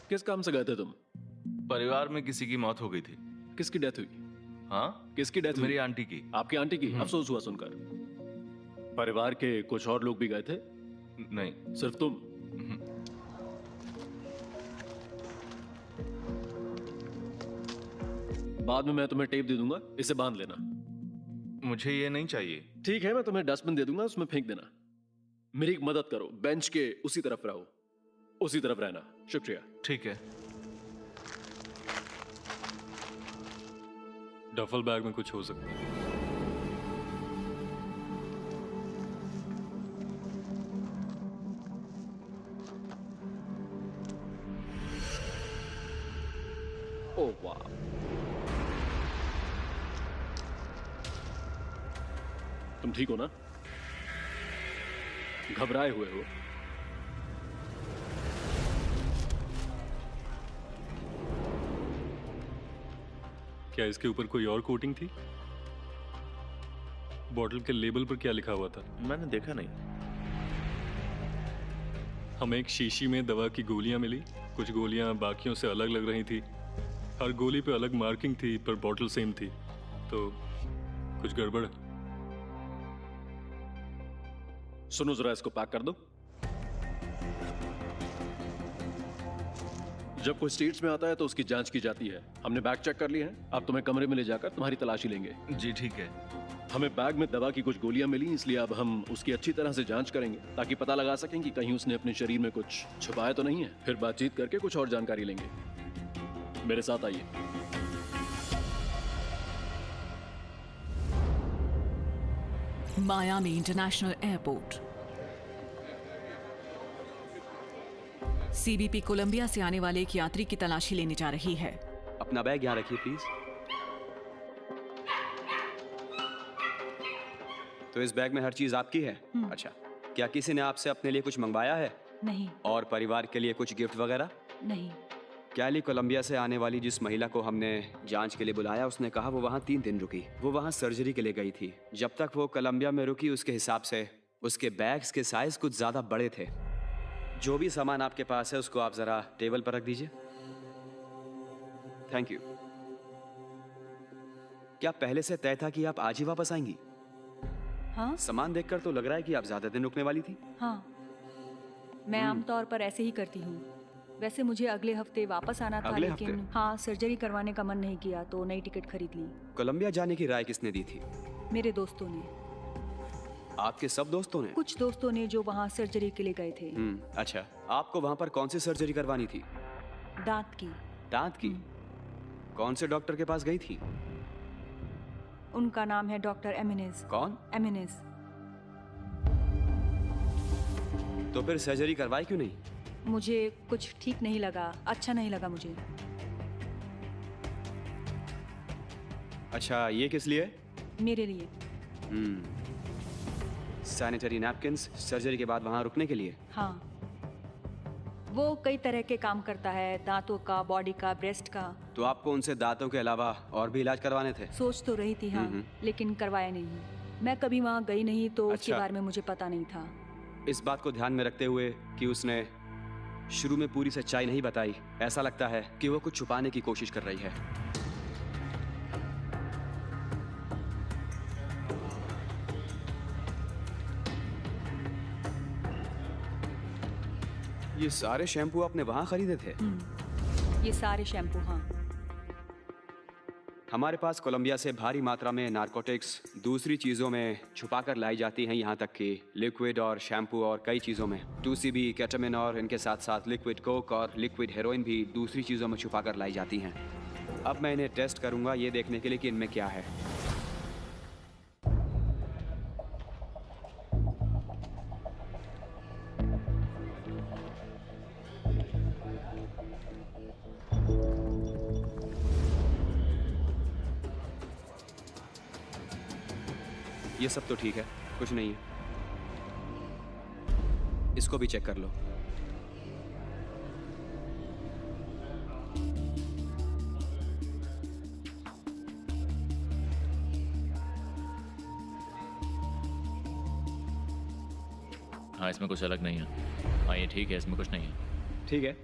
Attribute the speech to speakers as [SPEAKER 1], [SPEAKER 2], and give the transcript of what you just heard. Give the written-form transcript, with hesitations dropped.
[SPEAKER 1] किस काम से गए थे तुम?
[SPEAKER 2] परिवार में किसी की मौत हो गई थी।
[SPEAKER 1] किसकी डेथ हुई?
[SPEAKER 2] हाँ,
[SPEAKER 1] किसकी डेथ हुई?
[SPEAKER 2] मेरी आंटी की।
[SPEAKER 1] आपकी आंटी की? अफसोस हुआ सुनकर। परिवार के कुछ और लोग भी गए थे?
[SPEAKER 2] नहीं,
[SPEAKER 1] सिर्फ तुम? बाद में मैं तुम्हें टेप दे दूंगा, इसे बांध लेना।
[SPEAKER 2] मुझे ये नहीं चाहिए।
[SPEAKER 1] ठीक है, मैं तुम्हें डस्टबिन दे दूंगा, उसमें फेंक देना। मेरी एक मदद करो, बेंच के उसी तरफ रहो, उसी तरफ रहना। शुक्रिया।
[SPEAKER 2] ठीक है।
[SPEAKER 3] डफल बैग में कुछ हो सकता है।
[SPEAKER 1] ओह वाह, तुम ठीक हो ना? घबराए हुए हो?
[SPEAKER 3] क्या इसके ऊपर कोई और कोटिंग थी? बॉटल के लेबल पर क्या लिखा हुआ था?
[SPEAKER 2] मैंने देखा नहीं।
[SPEAKER 3] हमें एक शीशी में दवा की गोलियां मिली। कुछ गोलियां बाकियों से अलग लग रही थी। हर गोली पे अलग मार्किंग थी, पर बॉटल सेम थी। तो कुछ गड़बड़ है।
[SPEAKER 1] सुनो जरा, इसको पैक कर दो। जब कोई स्टेट्स में आता है तो उसकी जांच की जाती है। हमने बैग चेक कर लिए हैं, अब तुम्हें कमरे में ले जाकर तुम्हारी तलाशी लेंगे।
[SPEAKER 2] जी ठीक है।
[SPEAKER 1] हमें बैग में दवा की कुछ गोलियां मिली, इसलिए अब हम उसकी अच्छी तरह से जांच करेंगे ताकि पता लगा सकें कि कहीं उसने अपने शरीर में कुछ छुपाया तो नहीं है। फिर बातचीत करके कुछ और जानकारी लेंगे। मेरे साथ आइए।
[SPEAKER 4] Miami International Airport. CBP Colombia से आने वाले एक यात्री की तलाशी लेने जा रही है।
[SPEAKER 5] अपना बैग यहाँ रखिए प्लीज। तो इस बैग में हर चीज आपकी है? अच्छा, क्या किसी ने आपसे अपने लिए कुछ मंगवाया है?
[SPEAKER 6] नहीं।
[SPEAKER 5] और परिवार के लिए कुछ गिफ्ट वगैरह?
[SPEAKER 6] नहीं।
[SPEAKER 5] कैली कोलंबिया से आने वाली जिस महिला को हमने जांच के लिए बुलाया, उसने कहा वो वहाँ 3 दिन रुकी। वो वहाँ सर्जरी के लिए गई थी। जब तक वो कोलंबिया में रुकी, उसके हिसाब से उसके बैग्स के साइज कुछ ज्यादा बड़े थे। जो भी सामान आपके पास है उसको आप जरा टेबल पर रख दीजिए। Thank you. क्या पहले से तय था कि आप आज ही वापस आएंगी?
[SPEAKER 6] हाँ?
[SPEAKER 5] सामान देखकर तो लग रहा है कि आप ज्यादा दिन रुकने वाली थी।
[SPEAKER 6] हाँ, मैं आमतौर पर ऐसे ही करती हूँ। वैसे मुझे अगले हफ्ते वापस आना था,
[SPEAKER 5] अगले
[SPEAKER 6] लेकिन
[SPEAKER 5] हफ्ते?
[SPEAKER 6] हाँ, सर्जरी करवाने का मन नहीं किया तो नई टिकट खरीद ली।
[SPEAKER 5] कोलंबिया जाने की राय किसने दी थी?
[SPEAKER 6] मेरे दोस्तों ने।
[SPEAKER 5] आपके सब दोस्तों ने?
[SPEAKER 6] कुछ दोस्तों ने जो वहाँ सर्जरी के लिए गए थे।
[SPEAKER 5] अच्छा, आपको वहाँ पर कौन सी सर्जरी करवानी थी?
[SPEAKER 6] दांत की।
[SPEAKER 5] दांत की? कौन से डॉक्टर के पास गई थी?
[SPEAKER 6] उनका नाम है डॉक्टर एमिनेज।
[SPEAKER 5] कौन?
[SPEAKER 6] एमिनेज।
[SPEAKER 5] तो फिर सर्जरी करवाई क्यों नहीं?
[SPEAKER 6] मुझे कुछ ठीक नहीं लगा, अच्छा नहीं लगा मुझे।
[SPEAKER 5] अच्छा, ये किस लिए?
[SPEAKER 6] मेरे लिए।
[SPEAKER 5] सैनिटरी नैपकिन्स सर्जरी के बाद वहाँ रुकने के लिए?
[SPEAKER 6] हाँ, वो कई तरह के काम करता है, दांतों का, बॉडी का, ब्रेस्ट का।
[SPEAKER 5] तो आपको उनसे दांतों के अलावा और भी इलाज करवाने थे?
[SPEAKER 6] सोच तो रही थी हाँ, लेकिन करवाया नहीं। मैं कभी वहाँ गई नहीं तो उसके बारे में मुझे पता नहीं था।
[SPEAKER 5] इस बात को ध्यान में रखते हुए कि उसने शुरू में पूरी सच्चाई नहीं बताई, ऐसा लगता है कि वो कुछ छुपाने की कोशिश कर रही है। ये सारे शैम्पू आपने वहां खरीदे थे?
[SPEAKER 6] ये सारे शैम्पू, हाँ।
[SPEAKER 5] हमारे पास कोलंबिया से भारी मात्रा में नारकोटिक्स दूसरी चीज़ों में छुपा कर लाई जाती हैं, यहाँ तक कि लिक्विड और शैम्पू और कई चीज़ों में। 2CB, केटामिन और इनके साथ साथ लिक्विड कोक और लिक्विड हेरोइन भी दूसरी चीज़ों में छुपा कर लाई जाती हैं। अब मैं इन्हें टेस्ट करूँगा ये देखने के लिए कि इनमें क्या है। ये सब तो ठीक है, कुछ नहीं है। इसको भी चेक कर लो।
[SPEAKER 7] हाँ, इसमें कुछ अलग नहीं है। हाँ, ये ठीक है, इसमें कुछ नहीं है।
[SPEAKER 5] ठीक है,